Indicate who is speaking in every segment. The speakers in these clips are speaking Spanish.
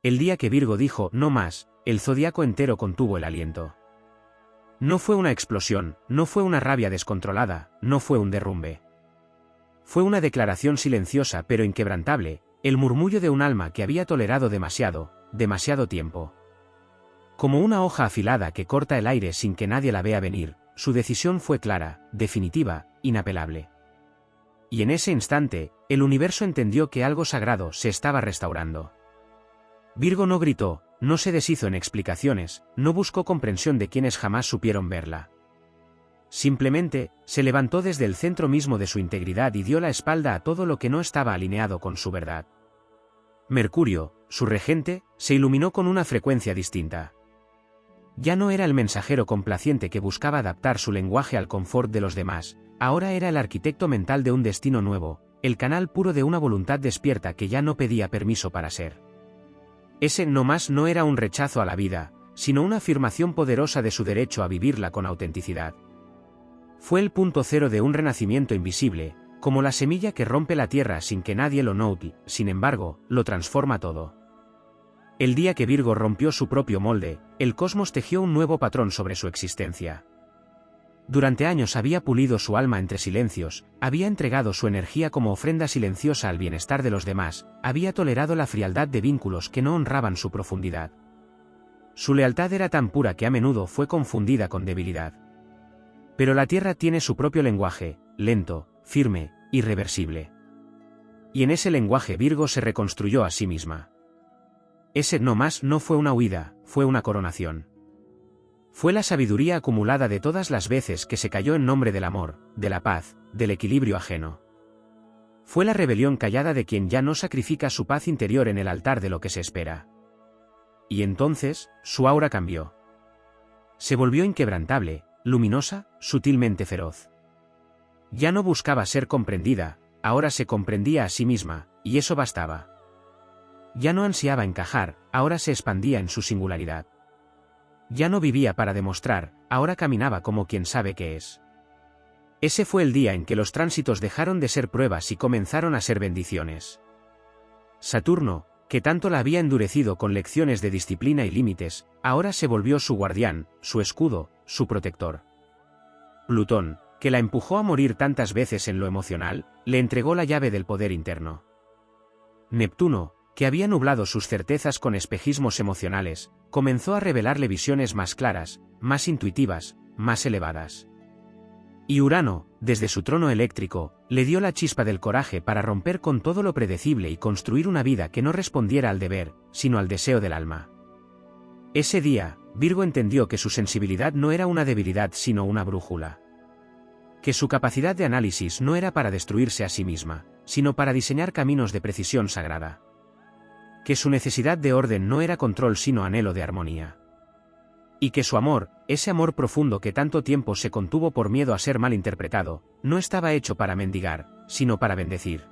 Speaker 1: El día que Virgo dijo "no más", el zodiaco entero contuvo el aliento. No fue una explosión, no fue una rabia descontrolada, no fue un derrumbe. Fue una declaración silenciosa pero inquebrantable, el murmullo de un alma que había tolerado demasiado tiempo. Como una hoja afilada que corta el aire sin que nadie la vea venir, su decisión fue clara, definitiva, inapelable. Y en ese instante, el universo entendió que algo sagrado se estaba restaurando. Virgo no gritó, no se deshizo en explicaciones, no buscó comprensión de quienes jamás supieron verla. Simplemente, se levantó desde el centro mismo de su integridad y dio la espalda a todo lo que no estaba alineado con su verdad. Mercurio, su regente, se iluminó con una frecuencia distinta. Ya no era el mensajero complaciente que buscaba adaptar su lenguaje al confort de los demás, ahora era el arquitecto mental de un destino nuevo, el canal puro de una voluntad despierta que ya no pedía permiso para ser. Ese no más no era un rechazo a la vida, sino una afirmación poderosa de su derecho a vivirla con autenticidad. Fue el punto cero de un renacimiento invisible, como la semilla que rompe la tierra sin que nadie lo note, sin embargo, lo transforma todo. El día que Virgo rompió su propio molde, el cosmos tejió un nuevo patrón sobre su existencia. Durante años había pulido su alma entre silencios, había entregado su energía como ofrenda silenciosa al bienestar de los demás, había tolerado la frialdad de vínculos que no honraban su profundidad. Su lealtad era tan pura que a menudo fue confundida con debilidad. Pero la Tierra tiene su propio lenguaje, lento, firme, irreversible. Y en ese lenguaje Virgo se reconstruyó a sí misma. Ese no más no fue una huida, fue una coronación. Fue la sabiduría acumulada de todas las veces que se cayó en nombre del amor, de la paz, del equilibrio ajeno. Fue la rebelión callada de quien ya no sacrifica su paz interior en el altar de lo que se espera. Y entonces, su aura cambió. Se volvió inquebrantable, luminosa, sutilmente feroz. Ya no buscaba ser comprendida, ahora se comprendía a sí misma, y eso bastaba. Ya no ansiaba encajar, ahora se expandía en su singularidad. Ya no vivía para demostrar, ahora caminaba como quien sabe qué es. Ese fue el día en que los tránsitos dejaron de ser pruebas y comenzaron a ser bendiciones. Saturno, que tanto la había endurecido con lecciones de disciplina y límites, ahora se volvió su guardián, su escudo, su protector. Plutón, que la empujó a morir tantas veces en lo emocional, le entregó la llave del poder interno. Neptuno, que había nublado sus certezas con espejismos emocionales, comenzó a revelarle visiones más claras, más intuitivas, más elevadas. Y Urano, desde su trono eléctrico, le dio la chispa del coraje para romper con todo lo predecible y construir una vida que no respondiera al deber, sino al deseo del alma. Ese día, Virgo entendió que su sensibilidad no era una debilidad sino una brújula. Que su capacidad de análisis no era para destruirse a sí misma, sino para diseñar caminos de precisión sagrada. Que su necesidad de orden no era control sino anhelo de armonía. Y que su amor, ese amor profundo que tanto tiempo se contuvo por miedo a ser mal interpretado, no estaba hecho para mendigar, sino para bendecir.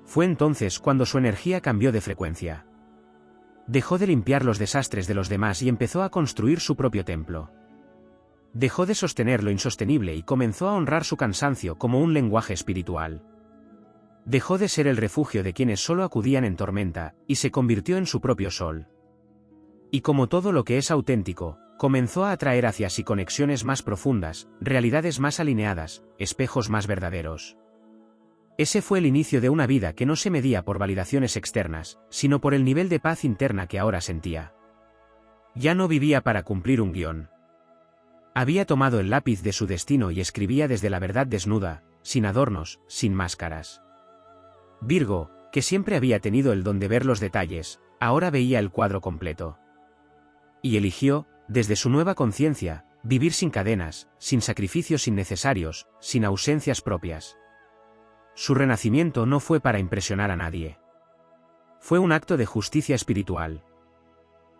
Speaker 1: Fue entonces cuando su energía cambió de frecuencia. Dejó de limpiar los desastres de los demás y empezó a construir su propio templo. Dejó de sostener lo insostenible y comenzó a honrar su cansancio como un lenguaje espiritual. Dejó de ser el refugio de quienes solo acudían en tormenta, y se convirtió en su propio sol. Y como todo lo que es auténtico, comenzó a atraer hacia sí conexiones más profundas, realidades más alineadas, espejos más verdaderos. Ese fue el inicio de una vida que no se medía por validaciones externas, sino por el nivel de paz interna que ahora sentía. Ya no vivía para cumplir un guión. Había tomado el lápiz de su destino y escribía desde la verdad desnuda, sin adornos, sin máscaras. Virgo, que siempre había tenido el don de ver los detalles, ahora veía el cuadro completo. Y eligió, desde su nueva conciencia, vivir sin cadenas, sin sacrificios innecesarios, sin ausencias propias. Su renacimiento no fue para impresionar a nadie. Fue un acto de justicia espiritual.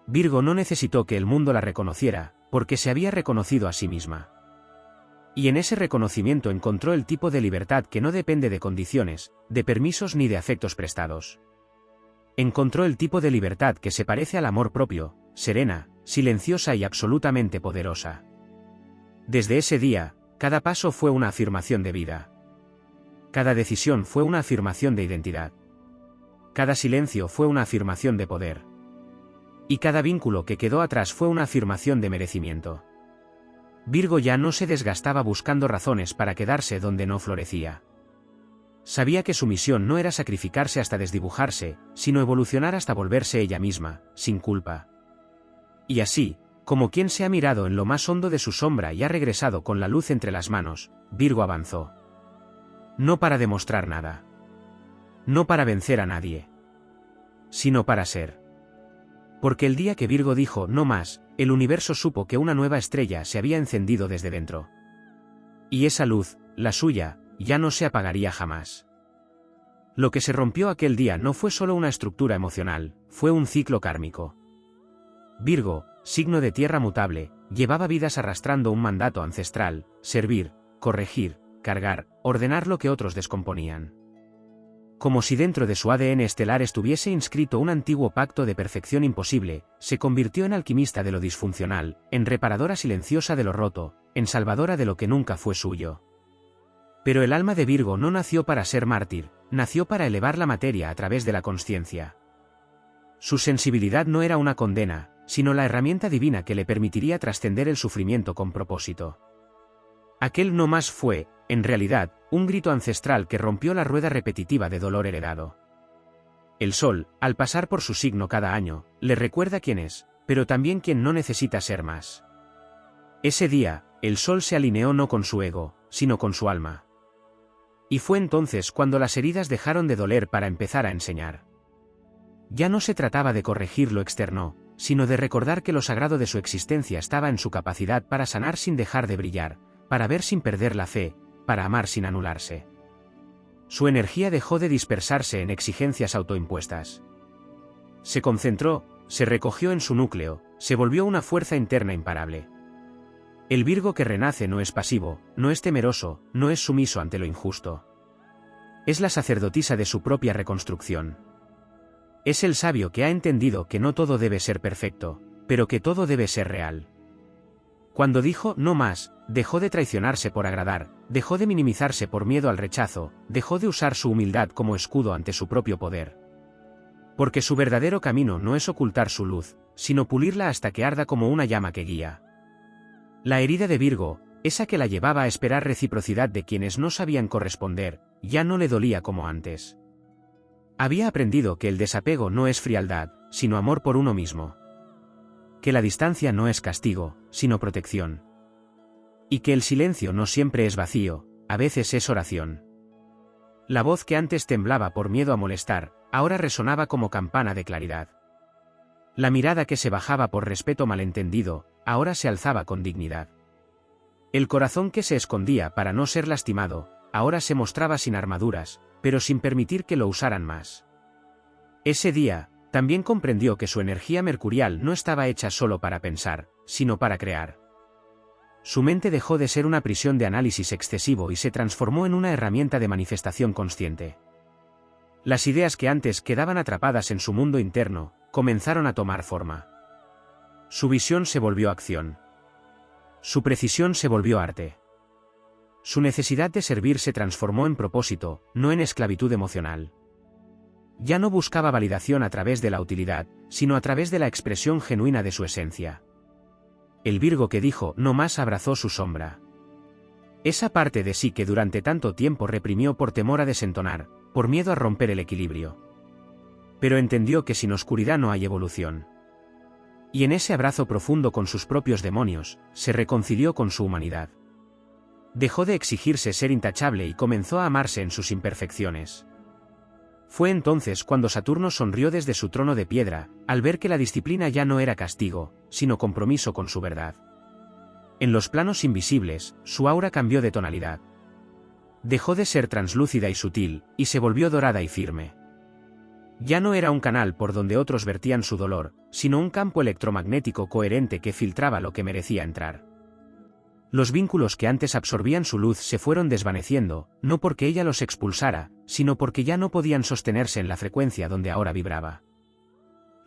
Speaker 1: Virgo no necesitó que el mundo la reconociera, porque se había reconocido a sí misma. Y en ese reconocimiento encontró el tipo de libertad que no depende de condiciones, de permisos ni de afectos prestados. Encontró el tipo de libertad que se parece al amor propio, serena, silenciosa y absolutamente poderosa. Desde ese día, cada paso fue una afirmación de vida. Cada decisión fue una afirmación de identidad. Cada silencio fue una afirmación de poder. y cada vínculo que quedó atrás fue una afirmación de merecimiento. Virgo ya no se desgastaba buscando razones para quedarse donde no florecía. Sabía que su misión no era sacrificarse hasta desdibujarse, sino evolucionar hasta volverse ella misma, sin culpa. Y así, como quien se ha mirado en lo más hondo de su sombra y ha regresado con la luz entre las manos, Virgo avanzó. No para demostrar nada. No para vencer a nadie. Sino para ser. Porque el día que Virgo dijo no más, el universo supo que una nueva estrella se había encendido desde dentro. Y esa luz, la suya, ya no se apagaría jamás. Lo que se rompió aquel día no fue solo una estructura emocional, fue un ciclo kármico. Virgo, signo de tierra mutable, llevaba vidas arrastrando un mandato ancestral: servir, corregir, cargar, ordenar lo que otros descomponían. Como si dentro de su ADN estelar estuviese inscrito un antiguo pacto de perfección imposible, se convirtió en alquimista de lo disfuncional, en reparadora silenciosa de lo roto, en salvadora de lo que nunca fue suyo. Pero el alma de Virgo no nació para ser mártir, nació para elevar la materia a través de la consciencia. Su sensibilidad no era una condena, sino la herramienta divina que le permitiría trascender el sufrimiento con propósito. Aquel no más fue, en realidad, un grito ancestral que rompió la rueda repetitiva de dolor heredado. El sol, al pasar por su signo cada año, le recuerda quién es, pero también quién no necesita ser más. Ese día, el sol se alineó no con su ego, sino con su alma. Y fue entonces cuando las heridas dejaron de doler para empezar a enseñar. Ya no se trataba de corregir lo externo, sino de recordar que lo sagrado de su existencia estaba en su capacidad para sanar sin dejar de brillar, para ver sin perder la fe, para amar sin anularse. Su energía dejó de dispersarse en exigencias autoimpuestas. Se concentró, se recogió en su núcleo, se volvió una fuerza interna imparable. El Virgo que renace no es pasivo, no es temeroso, no es sumiso ante lo injusto. Es la sacerdotisa de su propia reconstrucción. Es el sabio que ha entendido que no todo debe ser perfecto, pero que todo debe ser real. Cuando dijo no más, dejó de traicionarse por agradar, dejó de minimizarse por miedo al rechazo, dejó de usar su humildad como escudo ante su propio poder. Porque su verdadero camino no es ocultar su luz, sino pulirla hasta que arda como una llama que guía. La herida de Virgo, esa que la llevaba a esperar reciprocidad de quienes no sabían corresponder, ya no le dolía como antes. Había aprendido que el desapego no es frialdad, sino amor por uno mismo. Que la distancia no es castigo, sino protección. Y que el silencio no siempre es vacío, a veces es oración. La voz que antes temblaba por miedo a molestar, ahora resonaba como campana de claridad. La mirada que se bajaba por respeto malentendido, ahora se alzaba con dignidad. El corazón que se escondía para no ser lastimado, ahora se mostraba sin armaduras, pero sin permitir que lo usaran más. Ese día, también comprendió que su energía mercurial no estaba hecha solo para pensar, sino para crear. Su mente dejó de ser una prisión de análisis excesivo y se transformó en una herramienta de manifestación consciente. Las ideas que antes quedaban atrapadas en su mundo interno, comenzaron a tomar forma. Su visión se volvió acción. Su precisión se volvió arte. Su necesidad de servir se transformó en propósito, no en esclavitud emocional. Ya no buscaba validación a través de la utilidad, sino a través de la expresión genuina de su esencia. El Virgo que dijo no más abrazó su sombra. Esa parte de sí que durante tanto tiempo reprimió por temor a desentonar, por miedo a romper el equilibrio. Pero entendió que sin oscuridad no hay evolución. Y en ese abrazo profundo con sus propios demonios, se reconcilió con su humanidad. Dejó de exigirse ser intachable y comenzó a amarse en sus imperfecciones. Fue entonces cuando Saturno sonrió desde su trono de piedra, al ver que la disciplina ya no era castigo, sino compromiso con su verdad. En los planos invisibles, su aura cambió de tonalidad. Dejó de ser translúcida y sutil, y se volvió dorada y firme. Ya no era un canal por donde otros vertían su dolor, sino un campo electromagnético coherente que filtraba lo que merecía entrar. Los vínculos que antes absorbían su luz se fueron desvaneciendo, no porque ella los expulsara, sino porque ya no podían sostenerse en la frecuencia donde ahora vibraba.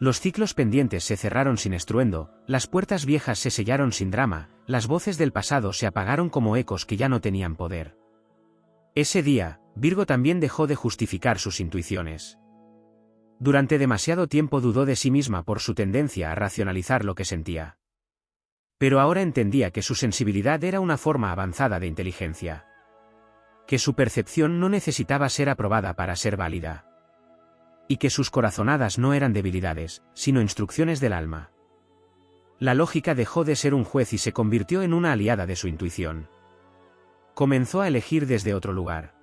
Speaker 1: Los ciclos pendientes se cerraron sin estruendo, las puertas viejas se sellaron sin drama, las voces del pasado se apagaron como ecos que ya no tenían poder. Ese día, Virgo también dejó de justificar sus intuiciones. Durante demasiado tiempo dudó de sí misma por su tendencia a racionalizar lo que sentía. Pero ahora entendía que su sensibilidad era una forma avanzada de inteligencia. Que su percepción no necesitaba ser aprobada para ser válida. Y que sus corazonadas no eran debilidades, sino instrucciones del alma. La lógica dejó de ser un juez y se convirtió en una aliada de su intuición. Comenzó a elegir desde otro lugar.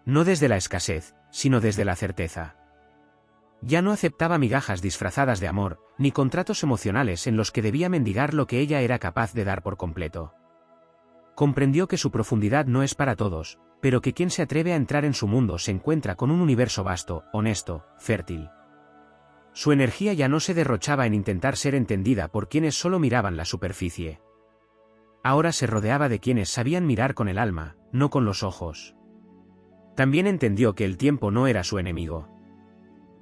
Speaker 1: No desde la escasez, sino desde la certeza. Ya no aceptaba migajas disfrazadas de amor, ni contratos emocionales en los que debía mendigar lo que ella era capaz de dar por completo. Comprendió que su profundidad no es para todos, pero que quien se atreve a entrar en su mundo se encuentra con un universo vasto, honesto, fértil. Su energía ya no se derrochaba en intentar ser entendida por quienes solo miraban la superficie. Ahora se rodeaba de quienes sabían mirar con el alma, no con los ojos. También entendió que el tiempo no era su enemigo.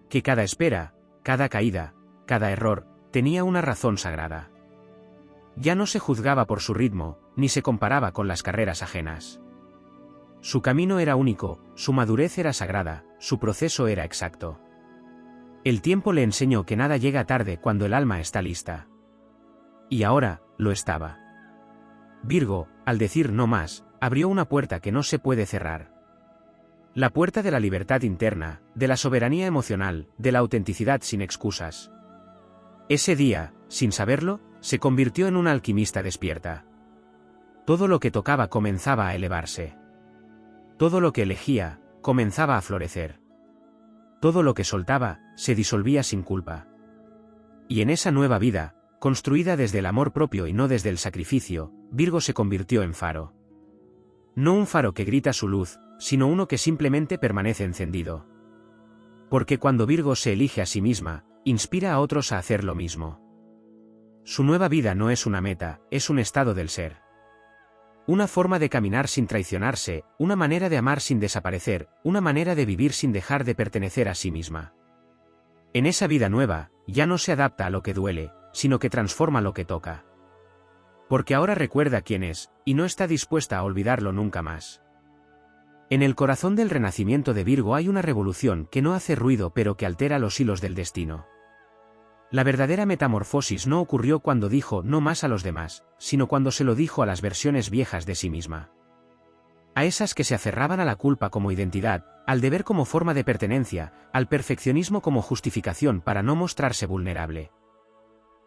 Speaker 1: Que cada espera, cada caída, cada error, tenía una razón sagrada. Ya no se juzgaba por su ritmo, ni se comparaba con las carreras ajenas. Su camino era único, su madurez era sagrada, su proceso era exacto. El tiempo le enseñó que nada llega tarde cuando el alma está lista. Y ahora, lo estaba. Virgo, al decir no más, abrió una puerta que no se puede cerrar. La puerta de la libertad interna, de la soberanía emocional, de la autenticidad sin excusas. Ese día, sin saberlo, se convirtió en una alquimista despierta. Todo lo que tocaba comenzaba a elevarse. Todo lo que elegía, comenzaba a florecer. Todo lo que soltaba, se disolvía sin culpa. Y en esa nueva vida, construida desde el amor propio y no desde el sacrificio, Virgo se convirtió en faro. No un faro que grita su luz, sino uno que simplemente permanece encendido. Porque cuando Virgo se elige a sí misma, inspira a otros a hacer lo mismo. Su nueva vida no es una meta, es un estado del ser. Una forma de caminar sin traicionarse, una manera de amar sin desaparecer, una manera de vivir sin dejar de pertenecer a sí misma. En esa vida nueva, ya no se adapta a lo que duele, sino que transforma lo que toca. Porque ahora recuerda quién es, y no está dispuesta a olvidarlo nunca más. En el corazón del renacimiento de Virgo hay una revolución que no hace ruido pero que altera los hilos del destino. La verdadera metamorfosis no ocurrió cuando dijo no más a los demás, sino cuando se lo dijo a las versiones viejas de sí misma. A esas que se aferraban a la culpa como identidad, al deber como forma de pertenencia, al perfeccionismo como justificación para no mostrarse vulnerable.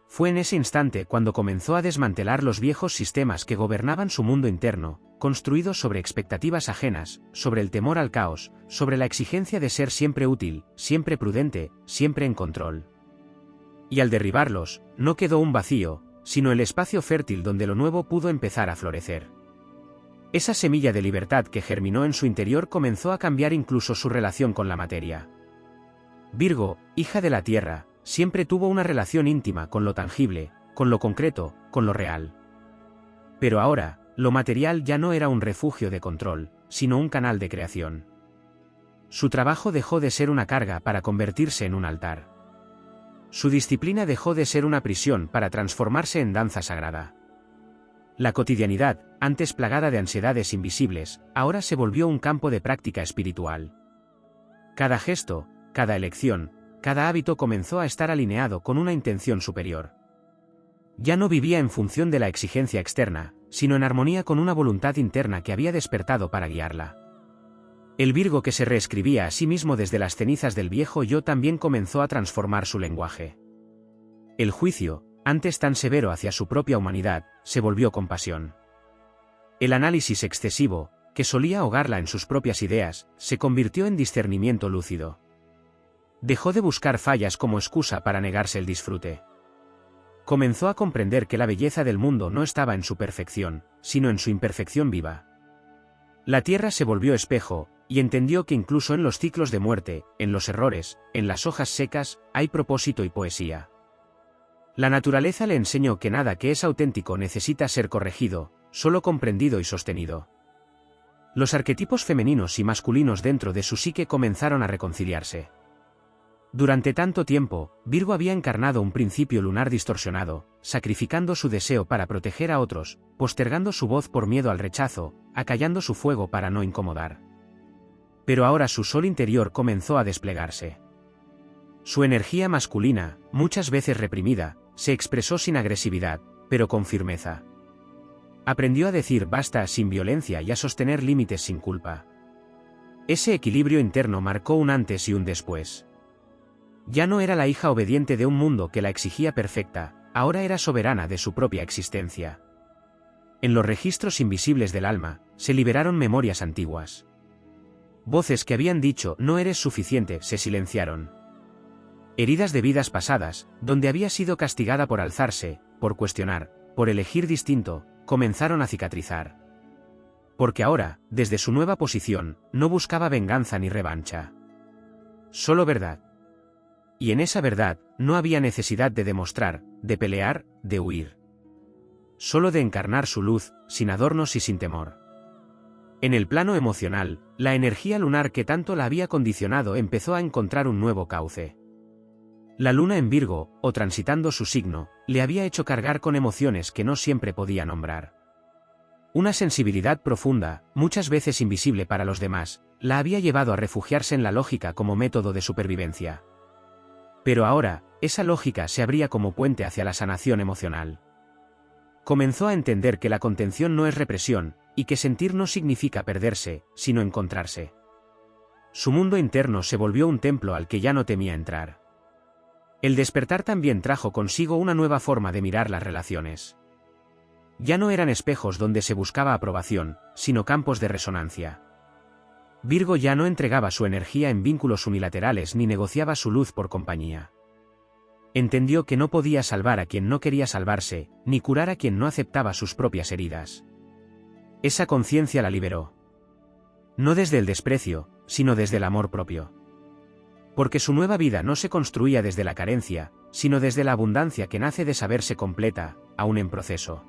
Speaker 1: Fue en ese instante cuando comenzó a desmantelar los viejos sistemas que gobernaban su mundo interno, construidos sobre expectativas ajenas, sobre el temor al caos, sobre la exigencia de ser siempre útil, siempre prudente, siempre en control. Y al derribarlos, no quedó un vacío, sino el espacio fértil donde lo nuevo pudo empezar a florecer. Esa semilla de libertad que germinó en su interior comenzó a cambiar incluso su relación con la materia. Virgo, hija de la tierra, siempre tuvo una relación íntima con lo tangible, con lo concreto, con lo real. Pero ahora, lo material ya no era un refugio de control, sino un canal de creación. Su trabajo dejó de ser una carga para convertirse en un altar. Su disciplina dejó de ser una prisión para transformarse en danza sagrada. La cotidianidad, antes plagada de ansiedades invisibles, ahora se volvió un campo de práctica espiritual. Cada gesto, cada elección, cada hábito comenzó a estar alineado con una intención superior. Ya no vivía en función de la exigencia externa, sino en armonía con una voluntad interna que había despertado para guiarla. El Virgo que se reescribía a sí mismo desde las cenizas del viejo yo también comenzó a transformar su lenguaje. El juicio, antes tan severo hacia su propia humanidad, se volvió compasión. El análisis excesivo, que solía ahogarla en sus propias ideas, se convirtió en discernimiento lúcido. Dejó de buscar fallas como excusa para negarse el disfrute. Comenzó a comprender que la belleza del mundo no estaba en su perfección, sino en su imperfección viva. La tierra se volvió espejo, y entendió que incluso en los ciclos de muerte, en los errores, en las hojas secas, hay propósito y poesía. La naturaleza le enseñó que nada que es auténtico necesita ser corregido, solo comprendido y sostenido. Los arquetipos femeninos y masculinos dentro de su psique comenzaron a reconciliarse. Durante tanto tiempo, Virgo había encarnado un principio lunar distorsionado, sacrificando su deseo para proteger a otros, postergando su voz por miedo al rechazo, acallando su fuego para no incomodar. Pero ahora su sol interior comenzó a desplegarse. Su energía masculina, muchas veces reprimida, se expresó sin agresividad, pero con firmeza. Aprendió a decir basta sin violencia y a sostener límites sin culpa. Ese equilibrio interno marcó un antes y un después. Ya no era la hija obediente de un mundo que la exigía perfecta, ahora era soberana de su propia existencia. En los registros invisibles del alma, se liberaron memorias antiguas. Voces que habían dicho no eres suficiente se silenciaron. Heridas de vidas pasadas, donde había sido castigada por alzarse, por cuestionar, por elegir distinto, comenzaron a cicatrizar. Porque ahora, desde su nueva posición, no buscaba venganza ni revancha. Solo verdad. Y en esa verdad, no había necesidad de demostrar, de pelear, de huir. Solo de encarnar su luz, sin adornos y sin temor. En el plano emocional, la energía lunar que tanto la había condicionado empezó a encontrar un nuevo cauce. La luna en Virgo, o transitando su signo, le había hecho cargar con emociones que no siempre podía nombrar. Una sensibilidad profunda, muchas veces invisible para los demás, la había llevado a refugiarse en la lógica como método de supervivencia. Pero ahora, esa lógica se abría como puente hacia la sanación emocional. Comenzó a entender que la contención no es represión, y que sentir no significa perderse, sino encontrarse. Su mundo interno se volvió un templo al que ya no temía entrar. El despertar también trajo consigo una nueva forma de mirar las relaciones. Ya no eran espejos donde se buscaba aprobación, sino campos de resonancia. Virgo ya no entregaba su energía en vínculos unilaterales ni negociaba su luz por compañía. Entendió que no podía salvar a quien no quería salvarse, ni curar a quien no aceptaba sus propias heridas. Esa conciencia la liberó. No desde el desprecio, sino desde el amor propio. Porque su nueva vida no se construía desde la carencia, sino desde la abundancia que nace de saberse completa, aún en proceso.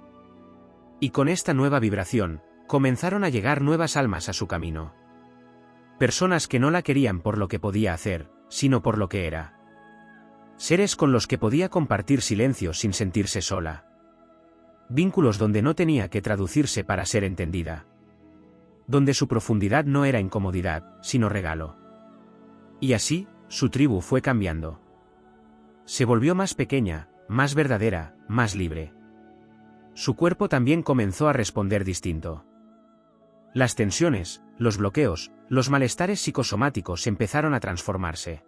Speaker 1: Y con esta nueva vibración, comenzaron a llegar nuevas almas a su camino. Personas que no la querían por lo que podía hacer, sino por lo que era. Seres con los que podía compartir silencio sin sentirse sola. Vínculos donde no tenía que traducirse para ser entendida. Donde su profundidad no era incomodidad, sino regalo. Y así, su tribu fue cambiando. Se volvió más pequeña, más verdadera, más libre. Su cuerpo también comenzó a responder distinto. Las tensiones, los bloqueos, los malestares psicosomáticos empezaron a transformarse.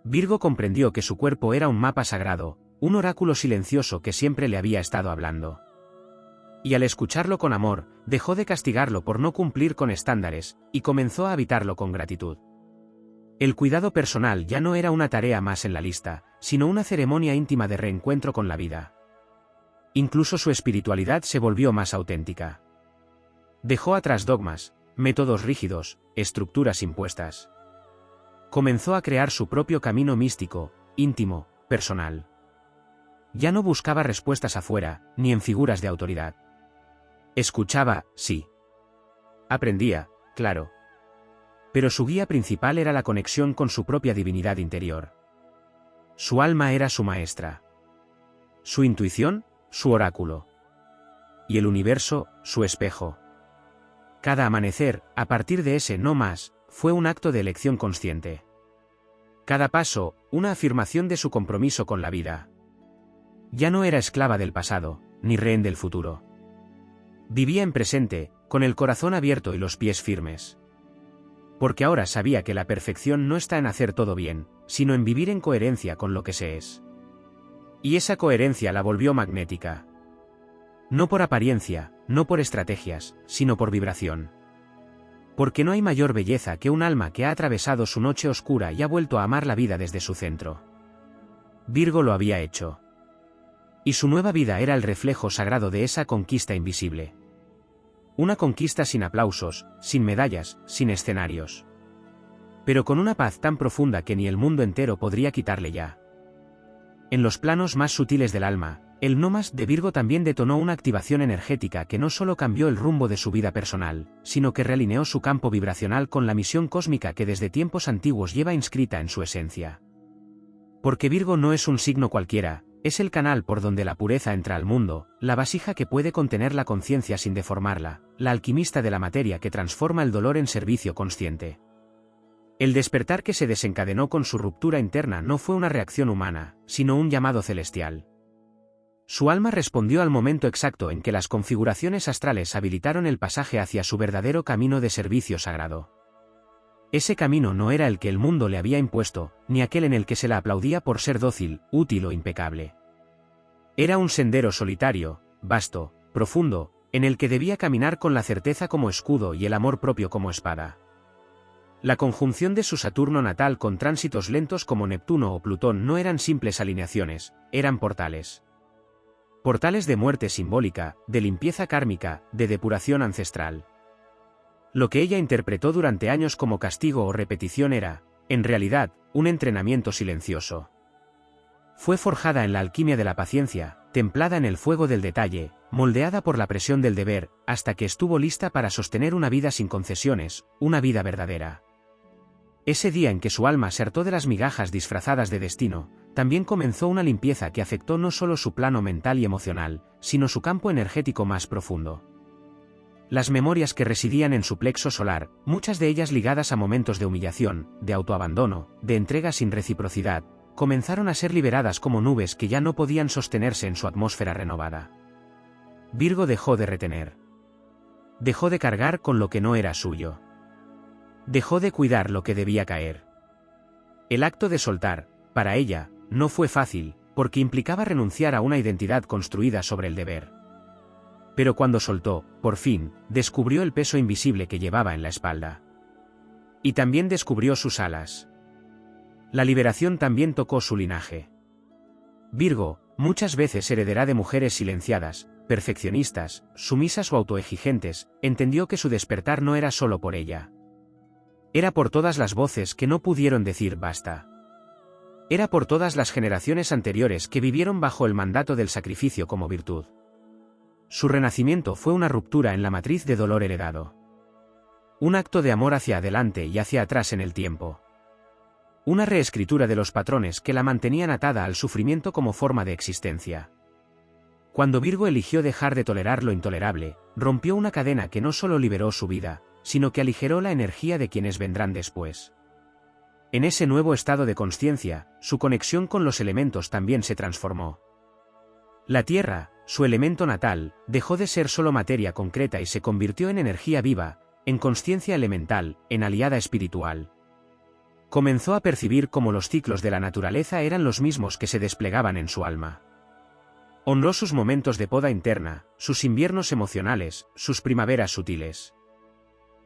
Speaker 1: Virgo comprendió que su cuerpo era un mapa sagrado, un oráculo silencioso que siempre le había estado hablando. Y al escucharlo con amor, dejó de castigarlo por no cumplir con estándares, y comenzó a habitarlo con gratitud. El cuidado personal ya no era una tarea más en la lista, sino una ceremonia íntima de reencuentro con la vida. Incluso su espiritualidad se volvió más auténtica. Dejó atrás dogmas, métodos rígidos, estructuras impuestas. Comenzó a crear su propio camino místico, íntimo, personal. Ya no buscaba respuestas afuera, ni en figuras de autoridad. Escuchaba, sí. Aprendía, claro. Pero su guía principal era la conexión con su propia divinidad interior. Su alma era su maestra. Su intuición, su oráculo. Y el universo, su espejo. Cada amanecer, a partir de ese no más, fue un acto de elección consciente. Cada paso, una afirmación de su compromiso con la vida. Ya no era esclava del pasado, ni rehén del futuro. Vivía en presente, con el corazón abierto y los pies firmes. Porque ahora sabía que la perfección no está en hacer todo bien, sino en vivir en coherencia con lo que se es. Y esa coherencia la volvió magnética. No por apariencia, no por estrategias, sino por vibración. Porque no hay mayor belleza que un alma que ha atravesado su noche oscura y ha vuelto a amar la vida desde su centro. Virgo lo había hecho. Y su nueva vida era el reflejo sagrado de esa conquista invisible. Una conquista sin aplausos, sin medallas, sin escenarios. Pero con una paz tan profunda que ni el mundo entero podría quitarle ya. En los planos más sutiles del alma, el no más de Virgo también detonó una activación energética que no solo cambió el rumbo de su vida personal, sino que realineó su campo vibracional con la misión cósmica que desde tiempos antiguos lleva inscrita en su esencia. Porque Virgo no es un signo cualquiera, es el canal por donde la pureza entra al mundo, la vasija que puede contener la conciencia sin deformarla, la alquimista de la materia que transforma el dolor en servicio consciente. El despertar que se desencadenó con su ruptura interna no fue una reacción humana, sino un llamado celestial. Su alma respondió al momento exacto en que las configuraciones astrales habilitaron el pasaje hacia su verdadero camino de servicio sagrado. Ese camino no era el que el mundo le había impuesto, ni aquel en el que se la aplaudía por ser dócil, útil o impecable. Era un sendero solitario, vasto, profundo, en el que debía caminar con la certeza como escudo y el amor propio como espada. La conjunción de su Saturno natal con tránsitos lentos como Neptuno o Plutón no eran simples alineaciones, eran portales. Portales de muerte simbólica, de limpieza kármica, de depuración ancestral. Lo que ella interpretó durante años como castigo o repetición era, en realidad, un entrenamiento silencioso. Fue forjada en la alquimia de la paciencia, templada en el fuego del detalle, moldeada por la presión del deber, hasta que estuvo lista para sostener una vida sin concesiones, una vida verdadera. Ese día en que su alma se hartó de las migajas disfrazadas de destino, también comenzó una limpieza que afectó no solo su plano mental y emocional, sino su campo energético más profundo. Las memorias que residían en su plexo solar, muchas de ellas ligadas a momentos de humillación, de autoabandono, de entrega sin reciprocidad, comenzaron a ser liberadas como nubes que ya no podían sostenerse en su atmósfera renovada. Virgo dejó de retener. Dejó de cargar con lo que no era suyo. Dejó de cuidar lo que debía caer. El acto de soltar, para ella, no fue fácil, porque implicaba renunciar a una identidad construida sobre el deber. Pero cuando soltó, por fin, descubrió el peso invisible que llevaba en la espalda. Y también descubrió sus alas. La liberación también tocó su linaje. Virgo, muchas veces heredera de mujeres silenciadas, perfeccionistas, sumisas o autoexigentes, entendió que su despertar no era solo por ella. Era por todas las voces que no pudieron decir basta. Era por todas las generaciones anteriores que vivieron bajo el mandato del sacrificio como virtud. Su renacimiento fue una ruptura en la matriz de dolor heredado. Un acto de amor hacia adelante y hacia atrás en el tiempo. Una reescritura de los patrones que la mantenían atada al sufrimiento como forma de existencia. Cuando Virgo eligió dejar de tolerar lo intolerable, rompió una cadena que no solo liberó su vida, sino que aligeró la energía de quienes vendrán después. En ese nuevo estado de consciencia, su conexión con los elementos también se transformó. La tierra, su elemento natal, dejó de ser solo materia concreta y se convirtió en energía viva, en consciencia elemental, en aliada espiritual. Comenzó a percibir cómo los ciclos de la naturaleza eran los mismos que se desplegaban en su alma. Honró sus momentos de poda interna, sus inviernos emocionales, sus primaveras sutiles.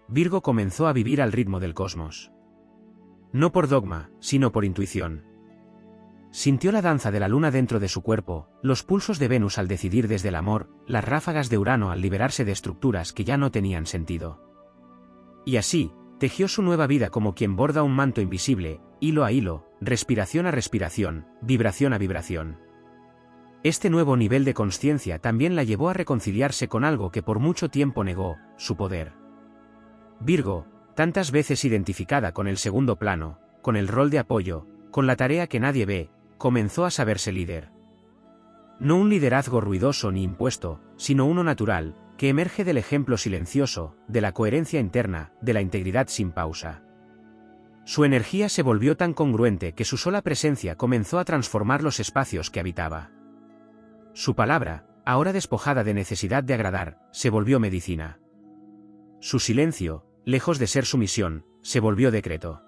Speaker 1: Virgo comenzó a vivir al ritmo del cosmos. No por dogma, sino por intuición. Sintió la danza de la luna dentro de su cuerpo, los pulsos de Venus al decidir desde el amor, las ráfagas de Urano al liberarse de estructuras que ya no tenían sentido. Y así, tejió su nueva vida como quien borda un manto invisible, hilo a hilo, respiración a respiración, vibración a vibración. Este nuevo nivel de consciencia también la llevó a reconciliarse con algo que por mucho tiempo negó, su poder. Virgo, tantas veces identificada con el segundo plano, con el rol de apoyo, con la tarea que nadie ve, comenzó a saberse líder. No un liderazgo ruidoso ni impuesto, sino uno natural, que emerge del ejemplo silencioso, de la coherencia interna, de la integridad sin pausa. Su energía se volvió tan congruente que su sola presencia comenzó a transformar los espacios que habitaba. Su palabra, ahora despojada de necesidad de agradar, se volvió medicina. Su silencio, lejos de ser sumisión, se volvió decreto.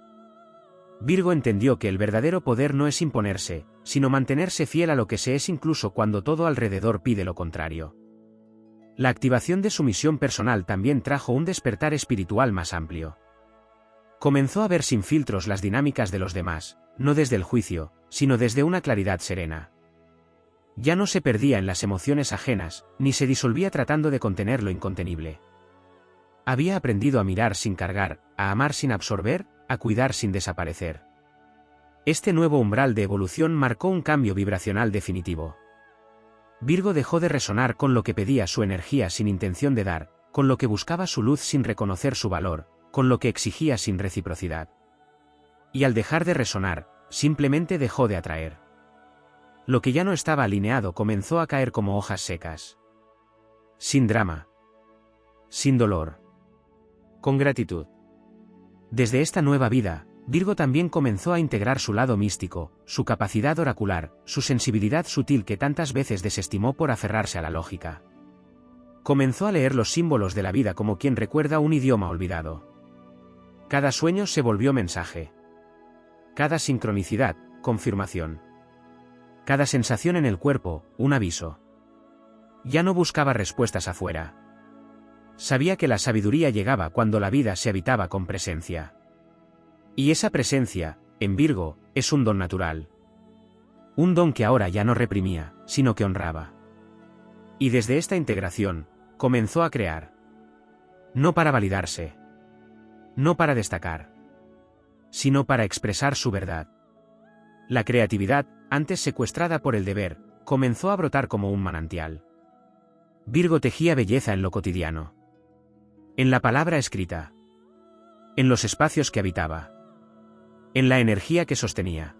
Speaker 1: Virgo entendió que el verdadero poder no es imponerse, sino mantenerse fiel a lo que se es incluso cuando todo alrededor pide lo contrario. La activación de su misión personal también trajo un despertar espiritual más amplio. Comenzó a ver sin filtros las dinámicas de los demás, no desde el juicio, sino desde una claridad serena. Ya no se perdía en las emociones ajenas, ni se disolvía tratando de contener lo incontenible. Había aprendido a mirar sin cargar, a amar sin absorber, a cuidar sin desaparecer. Este nuevo umbral de evolución marcó un cambio vibracional definitivo. Virgo dejó de resonar con lo que pedía su energía sin intención de dar, con lo que buscaba su luz sin reconocer su valor, con lo que exigía sin reciprocidad. Y al dejar de resonar, simplemente dejó de atraer. Lo que ya no estaba alineado comenzó a caer como hojas secas. Sin drama. Sin dolor. Con gratitud. Desde esta nueva vida, Virgo también comenzó a integrar su lado místico, su capacidad oracular, su sensibilidad sutil que tantas veces desestimó por aferrarse a la lógica. Comenzó a leer los símbolos de la vida como quien recuerda un idioma olvidado. Cada sueño se volvió mensaje. Cada sincronicidad, confirmación. Cada sensación en el cuerpo, un aviso. Ya no buscaba respuestas afuera. Sabía que la sabiduría llegaba cuando la vida se habitaba con presencia. Y esa presencia, en Virgo, es un don natural. Un don que ahora ya no reprimía, sino que honraba. Y desde esta integración, comenzó a crear. No para validarse. No para destacar. Sino para expresar su verdad. La creatividad, antes secuestrada por el deber, comenzó a brotar como un manantial. Virgo tejía belleza en lo cotidiano. En la palabra escrita. En los espacios que habitaba. En la energía que sostenía.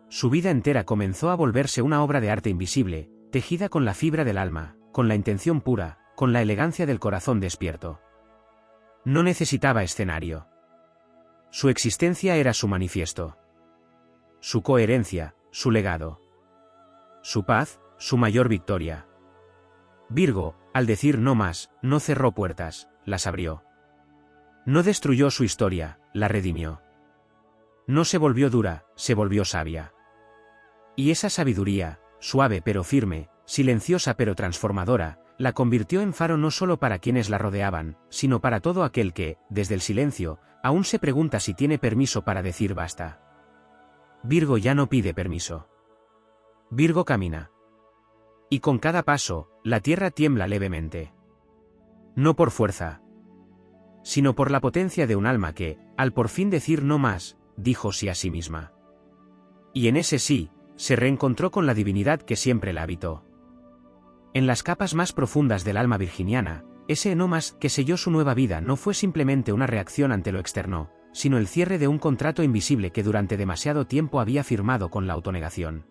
Speaker 1: Su vida entera comenzó a volverse una obra de arte invisible, tejida con la fibra del alma, con la intención pura, con la elegancia del corazón despierto. No necesitaba escenario. Su existencia era su manifiesto. Su coherencia, su legado. Su paz, su mayor victoria. Virgo, al decir no más, no cerró puertas, las abrió. No destruyó su historia, la redimió. No se volvió dura, se volvió sabia. Y esa sabiduría, suave pero firme, silenciosa pero transformadora, la convirtió en faro no solo para quienes la rodeaban, sino para todo aquel que, desde el silencio, aún se pregunta si tiene permiso para decir basta. Virgo ya no pide permiso. Virgo camina. Y con cada paso, la tierra tiembla levemente. No por fuerza, sino por la potencia de un alma que, al por fin decir no más, dijo sí a sí misma. Y en ese sí, se reencontró con la divinidad que siempre la habitó. En las capas más profundas del alma virginiana, ese no más que selló su nueva vida no fue simplemente una reacción ante lo externo, sino el cierre de un contrato invisible que durante demasiado tiempo había firmado con la autonegación.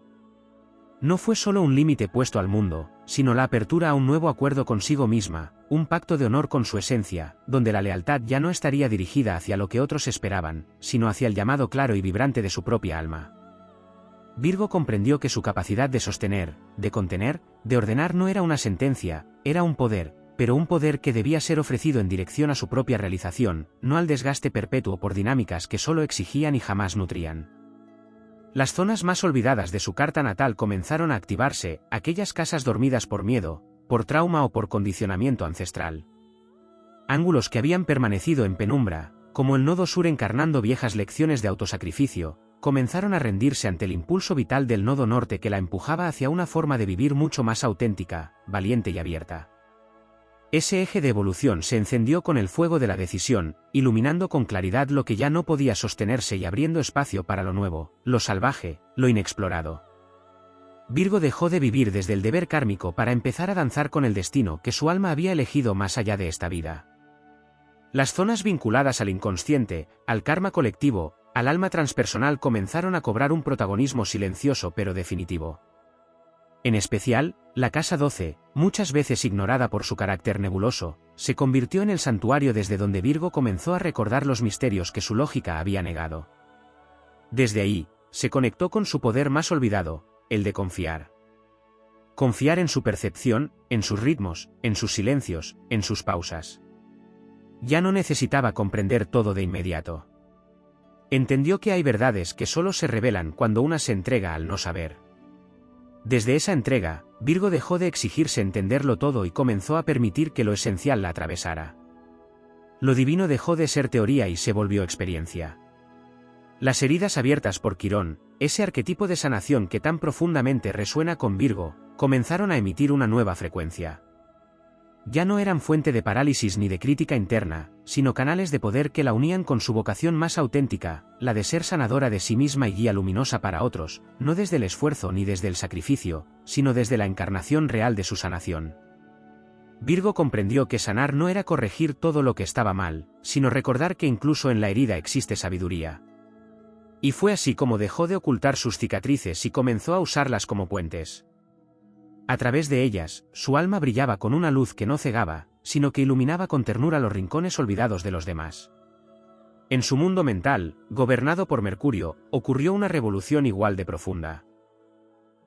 Speaker 1: No fue solo un límite puesto al mundo, sino la apertura a un nuevo acuerdo consigo misma, un pacto de honor con su esencia, donde la lealtad ya no estaría dirigida hacia lo que otros esperaban, sino hacia el llamado claro y vibrante de su propia alma. Virgo comprendió que su capacidad de sostener, de contener, de ordenar no era una sentencia, era un poder, pero un poder que debía ser ofrecido en dirección a su propia realización, no al desgaste perpetuo por dinámicas que solo exigían y jamás nutrían. Las zonas más olvidadas de su carta natal comenzaron a activarse, aquellas casas dormidas por miedo, por trauma o por condicionamiento ancestral. Ángulos que habían permanecido en penumbra, como el nodo sur encarnando viejas lecciones de autosacrificio, comenzaron a rendirse ante el impulso vital del nodo norte que la empujaba hacia una forma de vivir mucho más auténtica, valiente y abierta. Ese eje de evolución se encendió con el fuego de la decisión, iluminando con claridad lo que ya no podía sostenerse y abriendo espacio para lo nuevo, lo salvaje, lo inexplorado. Virgo dejó de vivir desde el deber kármico para empezar a danzar con el destino que su alma había elegido más allá de esta vida. Las zonas vinculadas al inconsciente, al karma colectivo, al alma transpersonal comenzaron a cobrar un protagonismo silencioso pero definitivo. En especial, la casa 12, muchas veces ignorada por su carácter nebuloso, se convirtió en el santuario desde donde Virgo comenzó a recordar los misterios que su lógica había negado. Desde ahí, se conectó con su poder más olvidado, el de confiar. Confiar en su percepción, en sus ritmos, en sus silencios, en sus pausas. Ya no necesitaba comprender todo de inmediato. Entendió que hay verdades que solo se revelan cuando una se entrega al no saber. Desde esa entrega, Virgo dejó de exigirse entenderlo todo y comenzó a permitir que lo esencial la atravesara. Lo divino dejó de ser teoría y se volvió experiencia. Las heridas abiertas por Quirón, ese arquetipo de sanación que tan profundamente resuena con Virgo, comenzaron a emitir una nueva frecuencia. Ya no eran fuente de parálisis ni de crítica interna, sino canales de poder que la unían con su vocación más auténtica, la de ser sanadora de sí misma y guía luminosa para otros, no desde el esfuerzo ni desde el sacrificio, sino desde la encarnación real de su sanación. Virgo comprendió que sanar no era corregir todo lo que estaba mal, sino recordar que incluso en la herida existe sabiduría. Y fue así como dejó de ocultar sus cicatrices y comenzó a usarlas como puentes. A través de ellas, su alma brillaba con una luz que no cegaba, sino que iluminaba con ternura los rincones olvidados de los demás. En su mundo mental, gobernado por Mercurio, ocurrió una revolución igual de profunda.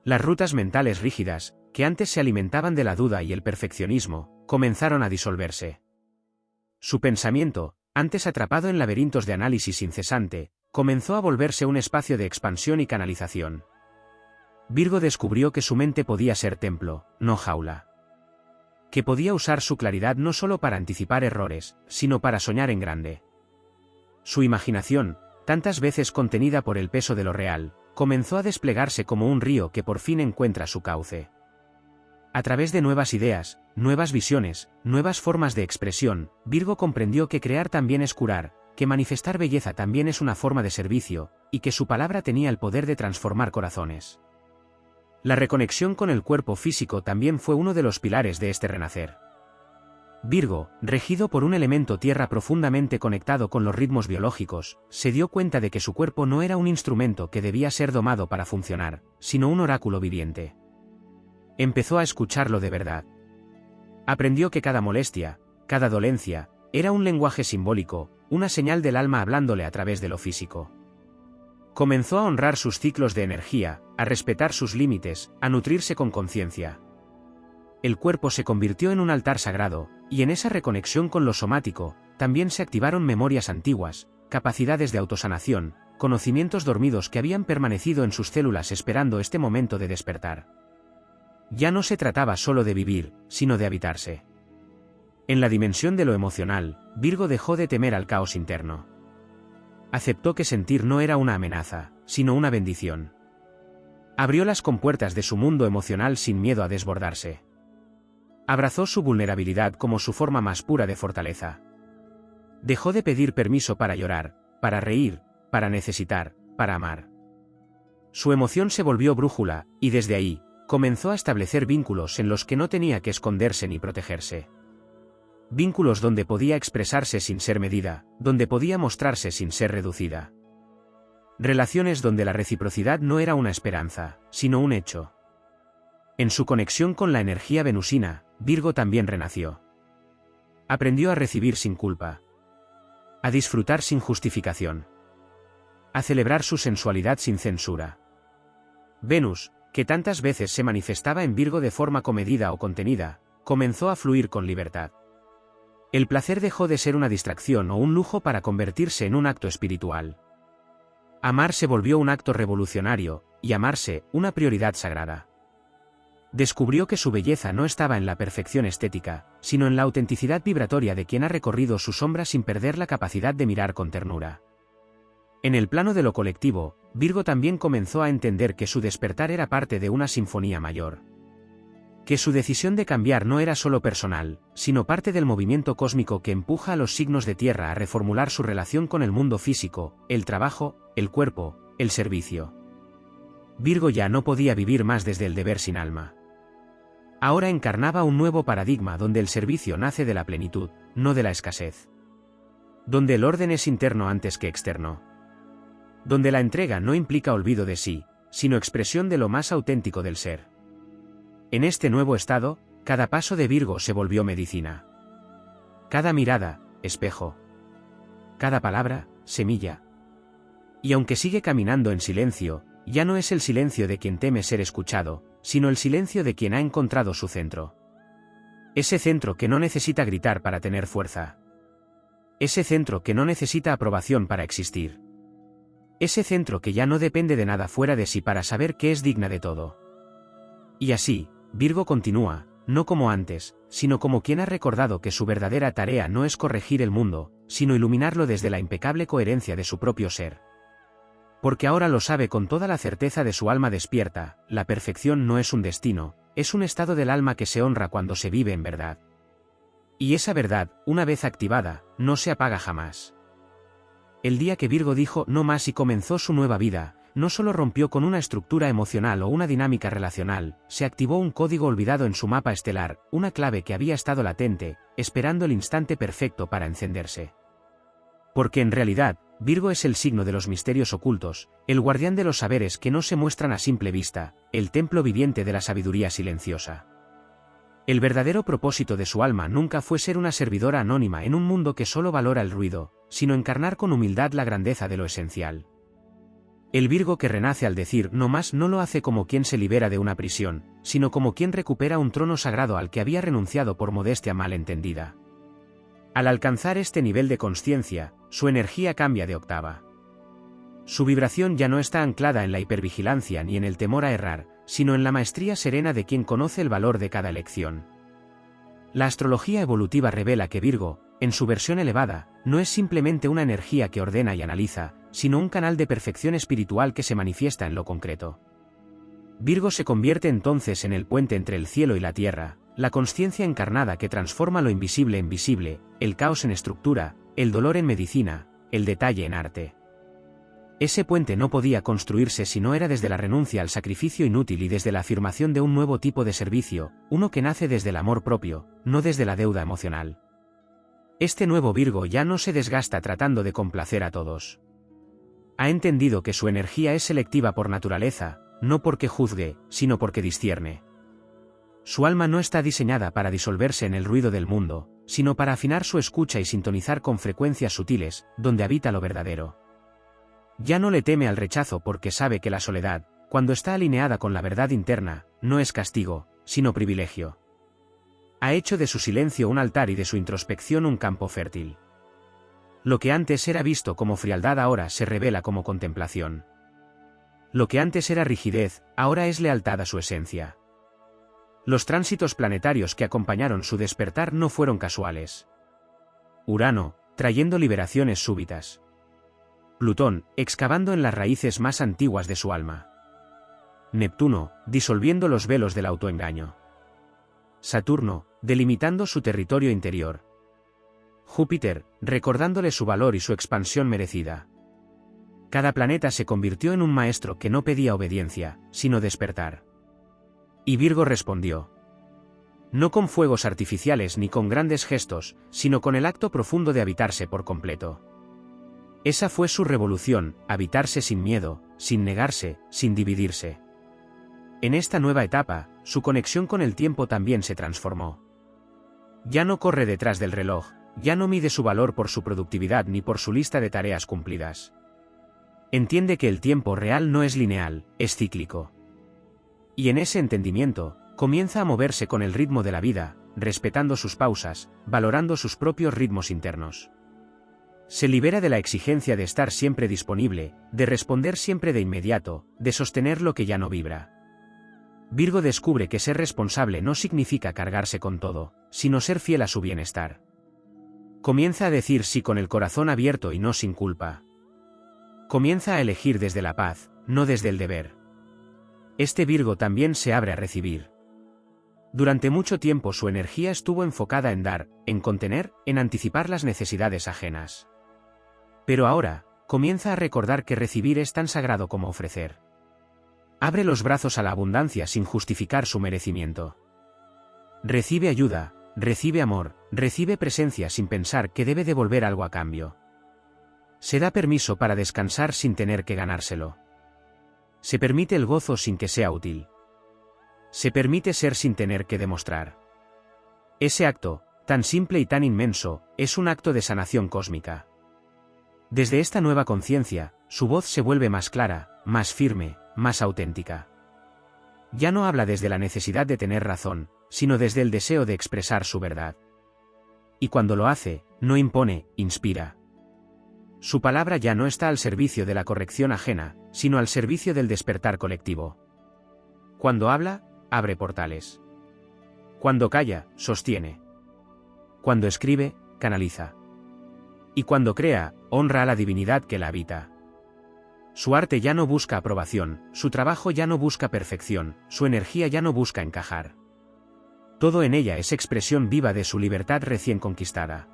Speaker 1: Las rutas mentales rígidas, que antes se alimentaban de la duda y el perfeccionismo, comenzaron a disolverse. Su pensamiento, antes atrapado en laberintos de análisis incesante, comenzó a volverse un espacio de expansión y canalización. Virgo descubrió que su mente podía ser templo, no jaula. Que podía usar su claridad no solo para anticipar errores, sino para soñar en grande. Su imaginación, tantas veces contenida por el peso de lo real, comenzó a desplegarse como un río que por fin encuentra su cauce. A través de nuevas ideas, nuevas visiones, nuevas formas de expresión, Virgo comprendió que crear también es curar, que manifestar belleza también es una forma de servicio, y que su palabra tenía el poder de transformar corazones. La reconexión con el cuerpo físico también fue uno de los pilares de este renacer. Virgo, regido por un elemento tierra profundamente conectado con los ritmos biológicos, se dio cuenta de que su cuerpo no era un instrumento que debía ser domado para funcionar, sino un oráculo viviente. Empezó a escucharlo de verdad. Aprendió que cada molestia, cada dolencia, era un lenguaje simbólico, una señal del alma hablándole a través de lo físico. Comenzó a honrar sus ciclos de energía, a respetar sus límites, a nutrirse con conciencia. El cuerpo se convirtió en un altar sagrado, y en esa reconexión con lo somático, también se activaron memorias antiguas, capacidades de autosanación, conocimientos dormidos que habían permanecido en sus células esperando este momento de despertar. Ya no se trataba solo de vivir, sino de habitarse. En la dimensión de lo emocional, Virgo dejó de temer al caos interno. Aceptó que sentir no era una amenaza, sino una bendición. Abrió las compuertas de su mundo emocional sin miedo a desbordarse. Abrazó su vulnerabilidad como su forma más pura de fortaleza. Dejó de pedir permiso para llorar, para reír, para necesitar, para amar. Su emoción se volvió brújula, y desde ahí, comenzó a establecer vínculos en los que no tenía que esconderse ni protegerse. Vínculos donde podía expresarse sin ser medida, donde podía mostrarse sin ser reducida. Relaciones donde la reciprocidad no era una esperanza, sino un hecho. En su conexión con la energía venusina, Virgo también renació. Aprendió a recibir sin culpa. A disfrutar sin justificación. A celebrar su sensualidad sin censura. Venus, que tantas veces se manifestaba en Virgo de forma comedida o contenida, comenzó a fluir con libertad. El placer dejó de ser una distracción o un lujo para convertirse en un acto espiritual. Amar se volvió un acto revolucionario, y amarse, una prioridad sagrada. Descubrió que su belleza no estaba en la perfección estética, sino en la autenticidad vibratoria de quien ha recorrido su sombra sin perder la capacidad de mirar con ternura. En el plano de lo colectivo, Virgo también comenzó a entender que su despertar era parte de una sinfonía mayor. Que su decisión de cambiar no era solo personal, sino parte del movimiento cósmico que empuja a los signos de tierra a reformular su relación con el mundo físico, el trabajo, el cuerpo, el servicio. Virgo ya no podía vivir más desde el deber sin alma. Ahora encarnaba un nuevo paradigma donde el servicio nace de la plenitud, no de la escasez. Donde el orden es interno antes que externo. Donde la entrega no implica olvido de sí, sino expresión de lo más auténtico del ser. En este nuevo estado, cada paso de Virgo se volvió medicina. Cada mirada, espejo. Cada palabra, semilla. Y aunque sigue caminando en silencio, ya no es el silencio de quien teme ser escuchado, sino el silencio de quien ha encontrado su centro. Ese centro que no necesita gritar para tener fuerza. Ese centro que no necesita aprobación para existir. Ese centro que ya no depende de nada fuera de sí para saber que es digna de todo. Y así, Virgo continúa, no como antes, sino como quien ha recordado que su verdadera tarea no es corregir el mundo, sino iluminarlo desde la impecable coherencia de su propio ser. Porque ahora lo sabe con toda la certeza de su alma despierta, la perfección no es un destino, es un estado del alma que se honra cuando se vive en verdad. Y esa verdad, una vez activada, no se apaga jamás. El día que Virgo dijo no más y comenzó su nueva vida, no solo rompió con una estructura emocional o una dinámica relacional, se activó un código olvidado en su mapa estelar, una clave que había estado latente, esperando el instante perfecto para encenderse. Porque en realidad, Virgo es el signo de los misterios ocultos, el guardián de los saberes que no se muestran a simple vista, el templo viviente de la sabiduría silenciosa. El verdadero propósito de su alma nunca fue ser una servidora anónima en un mundo que solo valora el ruido, sino encarnar con humildad la grandeza de lo esencial. El Virgo que renace al decir no más no lo hace como quien se libera de una prisión, sino como quien recupera un trono sagrado al que había renunciado por modestia mal entendida. Al alcanzar este nivel de consciencia, su energía cambia de octava. Su vibración ya no está anclada en la hipervigilancia ni en el temor a errar, sino en la maestría serena de quien conoce el valor de cada elección. La astrología evolutiva revela que Virgo, en su versión elevada, no es simplemente una energía que ordena y analiza, sino un canal de perfección espiritual que se manifiesta en lo concreto. Virgo se convierte entonces en el puente entre el cielo y la tierra, la consciencia encarnada que transforma lo invisible en visible, el caos en estructura, el dolor en medicina, el detalle en arte. Ese puente no podía construirse si no era desde la renuncia al sacrificio inútil y desde la afirmación de un nuevo tipo de servicio, uno que nace desde el amor propio, no desde la deuda emocional. Este nuevo Virgo ya no se desgasta tratando de complacer a todos. Ha entendido que su energía es selectiva por naturaleza, no porque juzgue, sino porque discierne. Su alma no está diseñada para disolverse en el ruido del mundo, sino para afinar su escucha y sintonizar con frecuencias sutiles, donde habita lo verdadero. Ya no le teme al rechazo porque sabe que la soledad, cuando está alineada con la verdad interna, no es castigo, sino privilegio. Ha hecho de su silencio un altar y de su introspección un campo fértil. Lo que antes era visto como frialdad ahora se revela como contemplación. Lo que antes era rigidez, ahora es lealtad a su esencia. Los tránsitos planetarios que acompañaron su despertar no fueron casuales. Urano, trayendo liberaciones súbitas. Plutón, excavando en las raíces más antiguas de su alma. Neptuno, disolviendo los velos del autoengaño. Saturno, delimitando su territorio interior. Júpiter, recordándole su valor y su expansión merecida. Cada planeta se convirtió en un maestro que no pedía obediencia, sino despertar. Y Virgo respondió. No con fuegos artificiales ni con grandes gestos, sino con el acto profundo de habitarse por completo. Esa fue su revolución, habitarse sin miedo, sin negarse, sin dividirse. En esta nueva etapa, su conexión con el tiempo también se transformó. Ya no corre detrás del reloj, ya no mide su valor por su productividad ni por su lista de tareas cumplidas. Entiende que el tiempo real no es lineal, es cíclico. Y en ese entendimiento, comienza a moverse con el ritmo de la vida, respetando sus pausas, valorando sus propios ritmos internos. Se libera de la exigencia de estar siempre disponible, de responder siempre de inmediato, de sostener lo que ya no vibra. Virgo descubre que ser responsable no significa cargarse con todo, sino ser fiel a su bienestar. Comienza a decir sí con el corazón abierto y no sin culpa. Comienza a elegir desde la paz, no desde el deber. Este Virgo también se abre a recibir. Durante mucho tiempo su energía estuvo enfocada en dar, en contener, en anticipar las necesidades ajenas. Pero ahora, comienza a recordar que recibir es tan sagrado como ofrecer. Abre los brazos a la abundancia sin justificar su merecimiento. Recibe ayuda, recibe amor, recibe presencia sin pensar que debe devolver algo a cambio. Se da permiso para descansar sin tener que ganárselo. Se permite el gozo sin que sea útil. Se permite ser sin tener que demostrar. Ese acto, tan simple y tan inmenso, es un acto de sanación cósmica. Desde esta nueva conciencia, su voz se vuelve más clara, más firme, más auténtica. Ya no habla desde la necesidad de tener razón, sino desde el deseo de expresar su verdad. Y cuando lo hace, no impone, inspira. Su palabra ya no está al servicio de la corrección ajena, sino al servicio del despertar colectivo. Cuando habla, abre portales. Cuando calla, sostiene. Cuando escribe, canaliza. Y cuando crea, honra a la divinidad que la habita. Su arte ya no busca aprobación, su trabajo ya no busca perfección, su energía ya no busca encajar. Todo en ella es expresión viva de su libertad recién conquistada.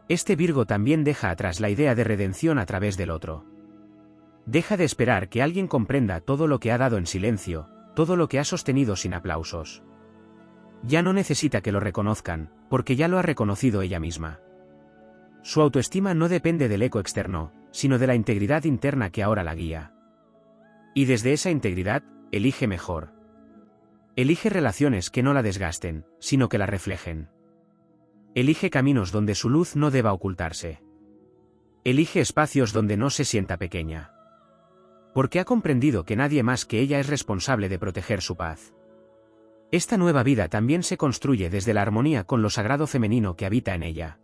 Speaker 1: Este Virgo también deja atrás la idea de redención a través del otro. Deja de esperar que alguien comprenda todo lo que ha dado en silencio, todo lo que ha sostenido sin aplausos. Ya no necesita que lo reconozcan, porque ya lo ha reconocido ella misma. Su autoestima no depende del eco externo, sino de la integridad interna que ahora la guía. Y desde esa integridad, elige mejor. Elige relaciones que no la desgasten, sino que la reflejen. Elige caminos donde su luz no deba ocultarse. Elige espacios donde no se sienta pequeña. Porque ha comprendido que nadie más que ella es responsable de proteger su paz. Esta nueva vida también se construye desde la armonía con lo sagrado femenino que habita en ella.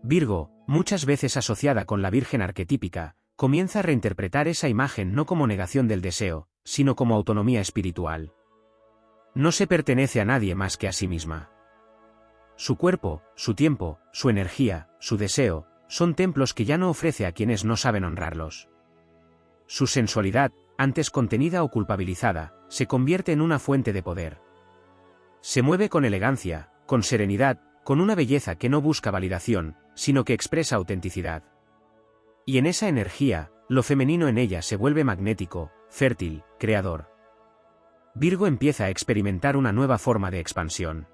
Speaker 1: Virgo, muchas veces asociada con la Virgen arquetípica, comienza a reinterpretar esa imagen no como negación del deseo, sino como autonomía espiritual. No se pertenece a nadie más que a sí misma. Su cuerpo, su tiempo, su energía, su deseo, son templos que ya no ofrece a quienes no saben honrarlos. Su sensualidad, antes contenida o culpabilizada, se convierte en una fuente de poder. Se mueve con elegancia, con serenidad, con una belleza que no busca validación, sino que expresa autenticidad. Y en esa energía, lo femenino en ella se vuelve magnético, fértil, creador. Virgo empieza a experimentar una nueva forma de expansión.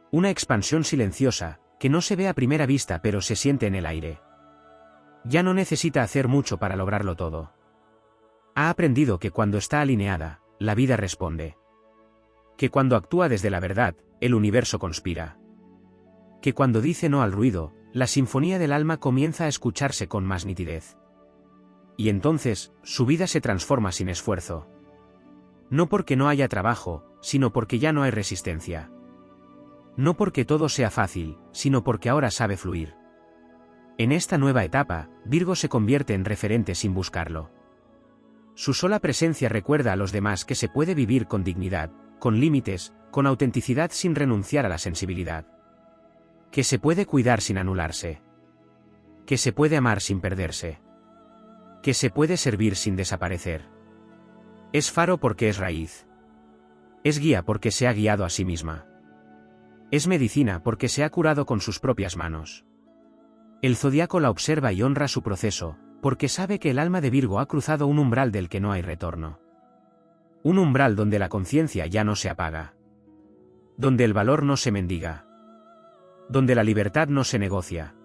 Speaker 1: Una expansión silenciosa, que no se ve a primera vista pero se siente en el aire. Ya no necesita hacer mucho para lograrlo todo. Ha aprendido que cuando está alineada, la vida responde. Que cuando actúa desde la verdad, el universo conspira. Que cuando dice no al ruido, la sinfonía del alma comienza a escucharse con más nitidez. Y entonces, su vida se transforma sin esfuerzo. No porque no haya trabajo, sino porque ya no hay resistencia. No porque todo sea fácil, sino porque ahora sabe fluir. En esta nueva etapa, Virgo se convierte en referente sin buscarlo. Su sola presencia recuerda a los demás que se puede vivir con dignidad, con límites, con autenticidad sin renunciar a la sensibilidad. Que se puede cuidar sin anularse. Que se puede amar sin perderse. Que se puede servir sin desaparecer. Es faro porque es raíz. Es guía porque se ha guiado a sí misma. Es medicina porque se ha curado con sus propias manos. El zodiaco la observa y honra su proceso, porque sabe que el alma de Virgo ha cruzado un umbral del que no hay retorno. Un umbral donde la conciencia ya no se apaga. Donde el valor no se mendiga. Donde la libertad no se negocia.